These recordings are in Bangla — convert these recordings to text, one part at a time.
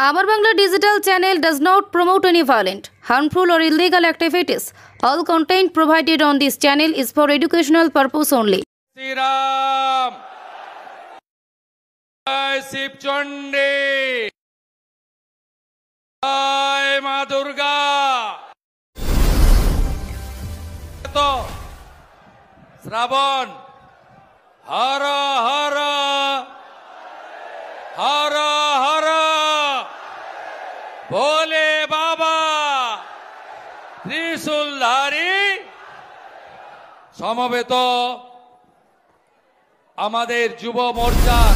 Amar Bangla digital channel does not promote any violent, harmful or illegal activities. All content provided on this channel is for educational purpose only. Sri Ram, Jai Shiv Chandi, Jai Ma Durga. To Shravan, Hara Hara, Hara Hara, Bole Baba, Trishulhari, সমবেত আমাদের যুব মোর্চার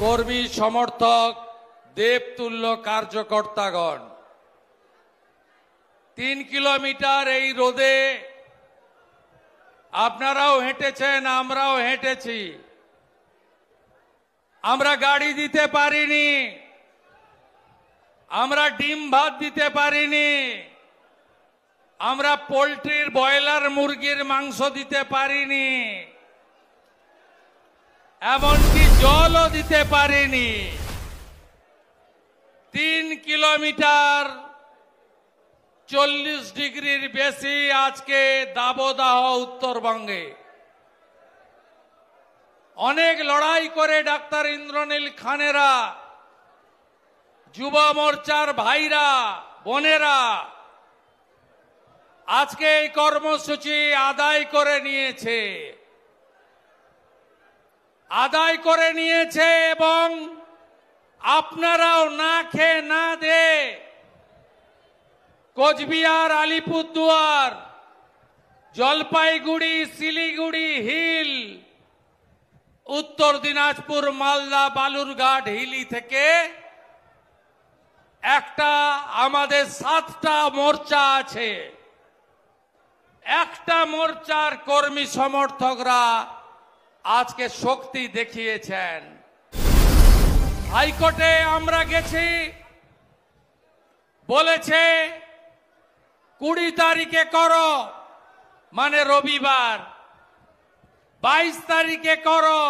কর্মী সমর্থক দেবতুল্য কার্যকর্তাগণ 3 কিলোমিটার এই রোদে আপনারাও হেঁটেছেন, আমরাও হেঁটেছি। আমরা গাড়ি দিতে পারিনি, আমরা ডিম ভাত দিতে পারিনি, আমরা পোল্ট্রির ব্রয়লার মুরগির মাংস দিতে পারিনি, এমনকি জলও দিতে পারিনি। 3 কিলোমিটার 40 ডিগ্রির বেশি আজকে দাবদাহ উত্তরবঙ্গে। অনেক লড়াই করে ডাক্তার ইন্দ্রনীল খানেরা, যুব মোর্চার ভাইরা বোনেরা আজকে এই কর্মসূচি আদায় করে নিয়েছে এবং আপনারাও না খেয়ে না দে কোচবিহার, আলিপুরদুয়ার, জলপাইগুড়ি, শিলিগুড়ি হিল, উত্তর দিনাজপুর, মালদা, বালুরঘাট হিলি থেকে একটা আমাদের 7টা মোর্চা আছে। একটা মোর্চার কর্মী সমর্থকরা আজকে শক্তি দেখিয়েছেন। হাইকোর্টে আমরা গেছি, বলেছে 20 তারিখে করো, মানে রবিবার, 22 তারিখে করো,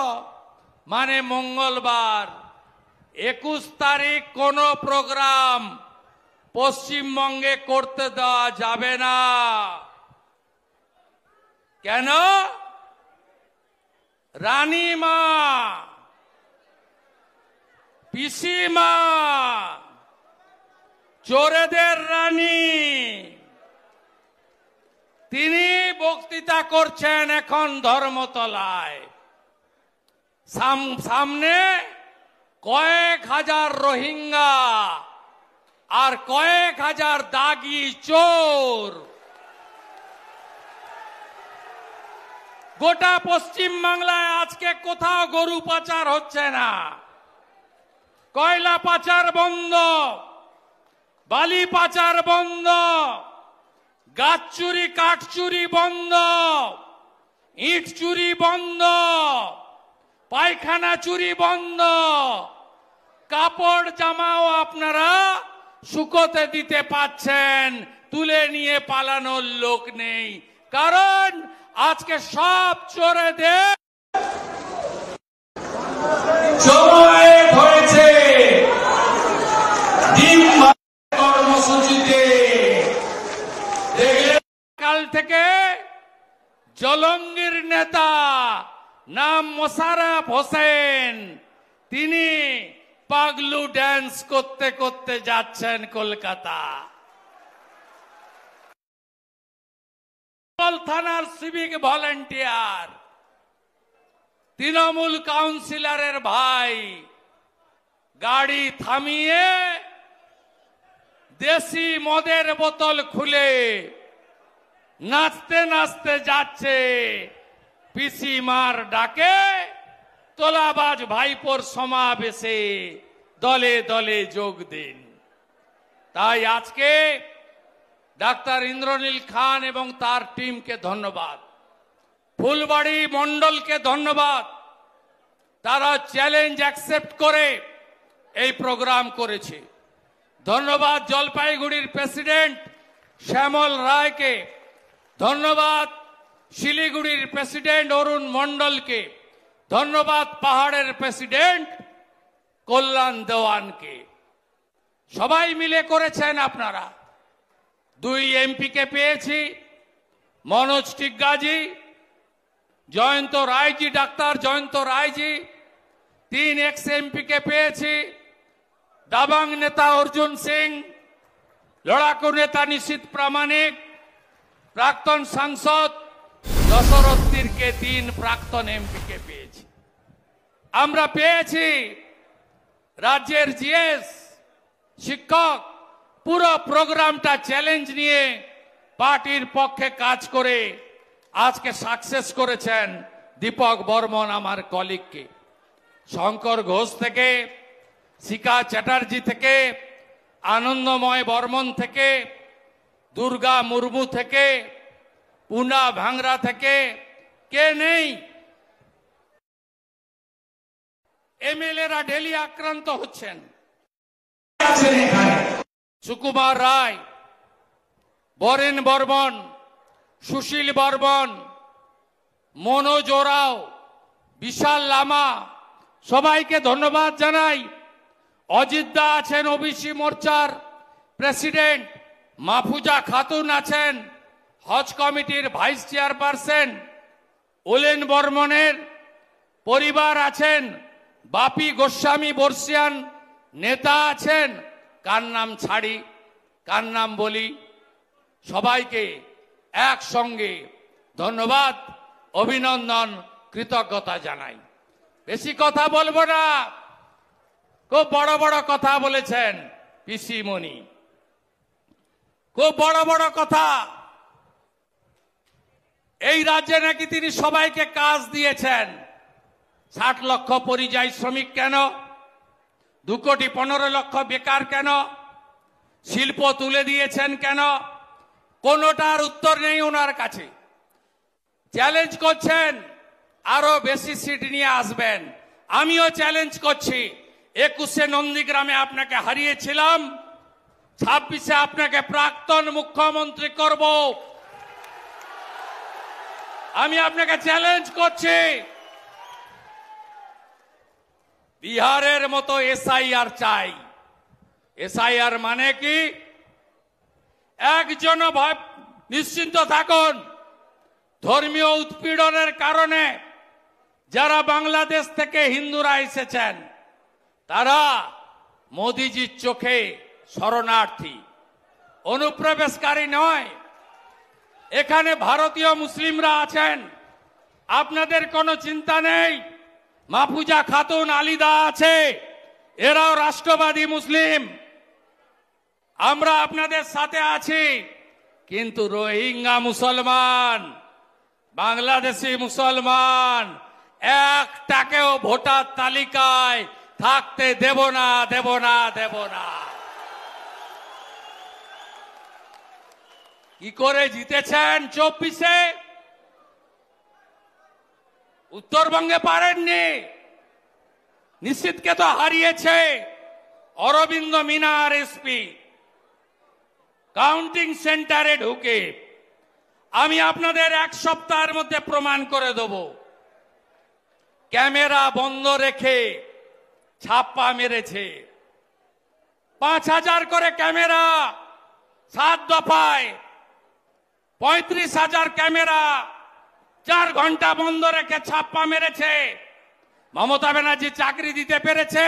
মানে মঙ্গলবার, 21 তারিখ কোনো প্রোগ্রাম পশ্চিমবঙ্গে করতে দেওয়া যাবে না। কেন? রানীমা, পিসিমা, চোরেদের রানী, তিনি বক্তৃতা করছেন এখন ধর্মতলায়। সামনে কয়েক হাজার রোহিঙ্গা আর কয়েক হাজার দাগি চোর। গোটা পশ্চিম বাংলায় আজকে কোথাও গরু পাচার হচ্ছে না, কয়লা পাচার বন্ধ, বালি পাচার বন্ধ, গাছ চুরি কাঠ চুরি বন্ধ, ইট চুরি বন্ধ, পায়খানা চুরি বন্ধ, কাপড় জামাও আপনারা শুকোতে দিতে পাচ্ছেন, তুলে নিয়ে পালানোর লোক নেই। কারণ আজকে সব চোরেদের সময় হয়েছে কর্মসূচিতে। কাল থেকে জলঙ্গির নেতা নাম মোশাররফ হোসেন, তিনি পাগলু ড্যান্স করতে করতে যাচ্ছেন কলকাতা। থানার সিভিক ভলেন্টিয়ার, তৃণমূল কাউন্সিলরের ভাই গাড়ি থামিয়ে দেশি মদের বোতল খুলে নাচতে নাচতে যাচ্ছে। পিসিমার ডাকে তোলাবাজ ভাইপোর সমাবেশে দলে দলে যোগ দিন। তাই আজকে ডাক্তার ইন্দ্রনীল খান এবং তার টিমকে ধন্যবাদ, ফুলবাড়ি মণ্ডলকে ধন্যবাদ, তারা চ্যালেঞ্জ অ্যাকসেপ্ট করে এই প্রোগ্রাম করেছে। ধন্যবাদ জলপাইগুড়ির প্রেসিডেন্ট শ্যামল রায়কে, ধন্যবাদ শিলিগুড়ির প্রেসিডেন্ট অরুণ মণ্ডলকে, ধন্যবাদ পাহাড়ের প্রেসিডেন্ট কল্যাণ দেওয়ানকে। সবাই মিলে করেছেন আপনারা। 2 এমপিকে পেয়েছি, মনোজ টিগ্গাজি, জয়ন্ত রায়জি, ডাক্তার জয়ন্ত রায়জি। 3 এক্স এমপিকে পেয়েছি, দাবাং নেতা অর্জুন সিং, লড়াকু নেতা নিশীথ প্রামাণিক, প্রাক্তন সাংসদ দশরথ তীরকে 3 প্রাক্তন এমপিকে পেয়েছি। আমরা পেয়েছি রাজ্যের জিএস, শিক্ষক। পুরো প্রোগ্রামটা চ্যালেঞ্জ নিয়ে পার্টির পক্ষে কাজ করে আজকে সাকসেস করেছেন দীপক বর্মন আমার কলিগকে। শঙ্কর ঘোষ থেকে, শিখা চ্যাটার্জি থেকে, আনন্দময় বর্মন থেকে, দুর্গা মুর্মু থেকে, পুনা ভাংরা থেকে কে নেই? এমএলএরা ডেলি আক্রান্ত হচ্ছেন। সুকুমার রায়, বরেন বর্মন, সুশীল বর্মন, মনোজ ওরাও, বিশাল লামা, সবাইকে ধন্যবাদ জানাই। অজিত দা আছেন ওবিসি মোর্চার প্রেসিডেন্ট, মাহফুজা খাতুন আছেন হজ কমিটির ভাইস চেয়ারপারসন, ওলেন বর্মনের পরিবার আছেন, বাপি গোস্বামী বর্ষিয়ান নেতা আছেন। কার নাম ছাড়ি, কার নাম বলি? সবাইকে একসঙ্গে ধন্যবাদ, অভিনন্দন, কৃতজ্ঞতা জানাই। বেশি কথা বলবো না। খুব বড় বড় কথা বলেছেন পিসিমণি, খুব বড় বড় কথা। এই রাজ্যে নাকি তিনি সবাইকে কাজ দিয়েছেন। 60 লক্ষ পরিযায়ী শ্রমিক কেন? 2,15,00,000 বেকার কেন? শিল্প তুলে দিয়েছেন কেন? কোনোটার উত্তর নেই ওনার কাছে। চ্যালেঞ্জ করছেন আরো বেশি সিট নিয়ে আসবেন। আমিও চ্যালেঞ্জ করছি, 21-এ নন্দীগ্রামে আপনাকে হারিয়েছিলাম, 26-এ আপনাকে প্রাক্তন মুখ্যমন্ত্রী করব। আমি আপনাকে চ্যালেঞ্জ করছি। বিহারের মতো এসআইআর চাই। এসআইআর মানে কি? একজন নিশ্চিন্ত থাকুন, ধর্মীয় উৎপীড়নের কারণে যারা বাংলাদেশ থেকে হিন্দুরা এসেছেন তারা মোদিজির চোখে শরণার্থী, অনুপ্রবেশকারী নয়। এখানে ভারতীয় মুসলিমরা আছেন, আপনাদের কোনো চিন্তা নেই। মাহফুজা খাতুন, আলিদা আছে, এরাও রাষ্ট্রবাদী মুসলিম। আমরা আপনাদের সাথে আছি। কিন্তু রোহিঙ্গা মুসলমান, বাংলাদেশি মুসলমান একটাকেও ভোটার তালিকায় থাকতে দেব না, দেব না, দেব না। কি করে জিতেছেন 24-এ? উত্তরবঙ্গে পারেননি। নিশীথকে তো হারিয়েছে অরবিন্দ মিনার এসপি কাউন্টিং সেন্টারে ঢুকে। আমি আপনাদের 1 সপ্তাহের মধ্যে প্রমাণ করে দেব। ক্যামেরা বন্ধ রেখে ছাপ্পা মেরেছে। 5,000 করে ক্যামেরা, 7 দফায় 35,000 ক্যামেরা 4 ঘন্টা বন্ধ রেখে ছাপ্পা মেরেছে। মমতা ব্যানার্জি চাকরি দিতে পেরেছে,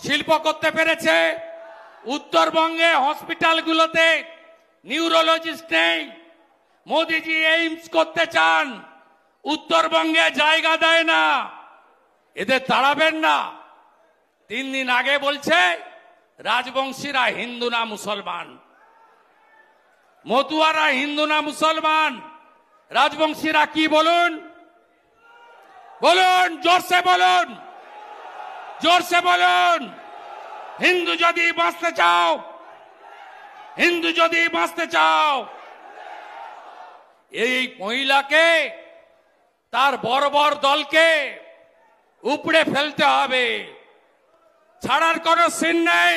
শিল্প করতে পেরেছে। উত্তরবঙ্গে হসপিটালগুলোতে নিউরোলজিস্ট নেই। মোদিজি এইমস করতে চান, উত্তরবঙ্গে জায়গা দেয় না। এদের তাড়াবেন না। 3 দিন আগে বলছে রাজবংশীরা হিন্দু না মুসলমান, মতুয়ারা হিন্দু না মুসলমান। রাজবংশীরা কি বলুন? বলুন, জোরসে বলুন, জোরসে বলুন। হিন্দু যদি বাঁচতে চাও, হিন্দু যদি বাঁচতে চাও, এই মহিলাকে, তার বর্বর দলকে উপড়ে ফেলতে হবে। ছাড়ার কোনো সিন নেই।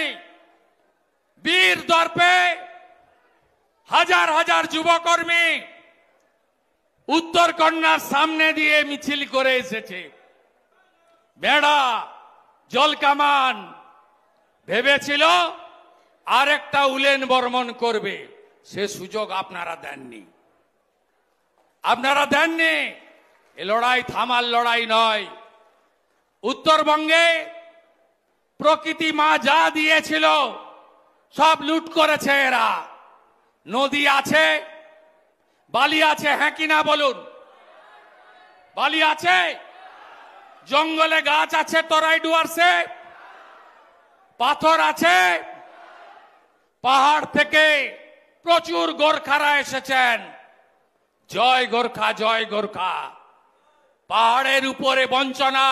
বীর দর্পে হাজার হাজার যুবকর্মী উত্তর কন্যার সামনে দিয়ে মিছিল করে এসেছে। বেড়া, জলকামান ভেবেছিল আরেকটা উলেন বর্মন করবে, সে সুযোগ আপনারা দেননি। আপনারা দেননি। এ লড়াই থামার লড়াই নয়। উত্তরবঙ্গে প্রকৃতি মা যা দিয়েছিল সব লুট করেছে এরা। নদী আছে, বালি আছে, হ্যাঁ কিনা বলুন? বালি আছে, জঙ্গলে গাছ আছে, তরাই ডুয়ার্সে পাথর আছে, পাহাড় থেকে প্রচুর গোর্খারা এসেছেন। জয় গোর্খা, জয় গোর্খা। পাহাড়ের উপরে বঞ্চনা।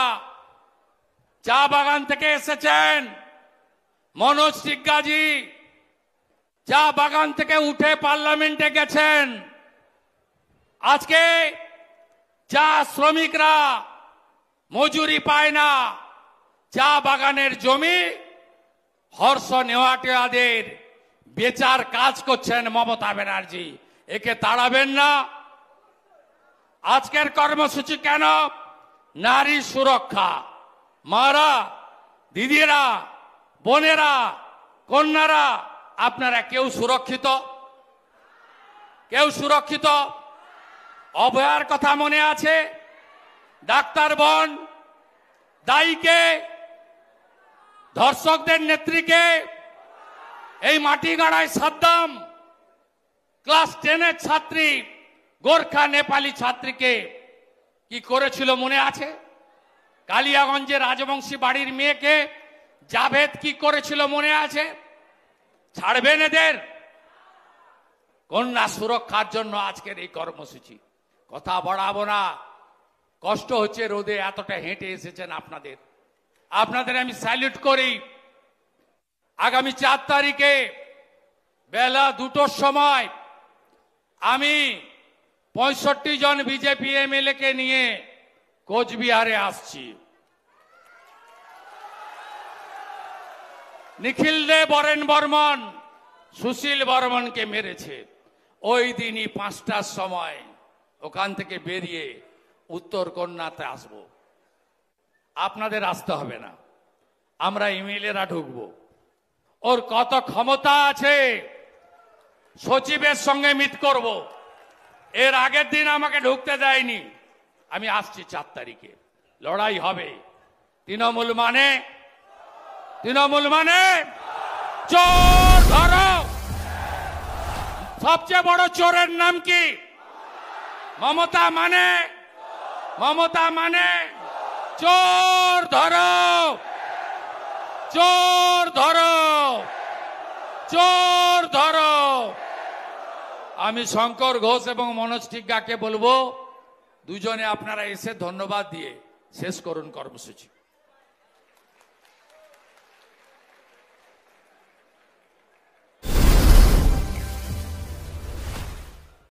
চা বাগান থেকে এসেছেন মনোজ টিগ্গাজি, চা বাগান থেকে উঠে পার্লামেন্টে গেছেন। আজকে চা শ্রমিকরা মজুরি পায় না, চা বাগানের জমি হর্ষ নেওয়াটিয়াদের বেচার কাজ করছেন মমতা ব্যানার্জি। একে তাড়াবেন না। আজকের কর্মসূচি কেন? নারী সুরক্ষা। মারা, দিদিরা, বোনেরা, কন্যারা, আপনারা কেউ সুরক্ষিত? কেউ সুরক্ষিত? অভয়ার কথা মনে আছে? ডাক্তার বোন, দায়ীকে, ধর্ষকদের নেত্রীকে, এই মাটিগাড়ায় সাদ্দাম, ক্লাস 10-এর ছাত্রী, গোর্খা নেপালি ছাত্রীকে কি করেছিল মনে আছে? কালিয়াগঞ্জে রাজবংশী বাড়ির মেয়েকে জাভেদ কি করেছিল মনে আছে? ছাড়বেন এদের? কন্যা সুরক্ষার জন্য আজকের এই কর্মসূচি। কথা বাড়াবো না। কষ্ট হচ্ছে, রোদে এতটা হেঁটে এসেছেন আপনাদের আমি স্যালুট করি। আগামী 4 তারিখে বেলা 2টোর সময় আমি 65 জন বিজেপি এমএলএ কে নিয়ে কোচবিহারে আসছি। নিখিল দে বরেন বর্মন সুশীল বর্মনকে মেরেছে। ওই দিনই 5টার সময় ওখান থেকে বেরিয়ে উত্তর কন্যাতে আসব। আপনাদের আসতে হবে না, আমরা এমএলএরা ঢুকবো। ওর কত ক্ষমতা আছে, সচিবের সঙ্গে মিট করব। এর আগের দিন আমাকে ঢুকতে দেয়নি। আমি আসছি 4 তারিখে, লড়াই হবে। তৃণমূল মানে চোর ধরো। সবচেয়ে বড় চোরের নাম কি? মমতা মানে চোর ধরো, চোর ধরো, চোর ধরো। আমি শঙ্কর ঘোষ এবং মনোজ টিগ্গাকে বলবো, দুজনে আপনারা এসে ধন্যবাদ দিয়ে শেষ করুন কর্মসূচি।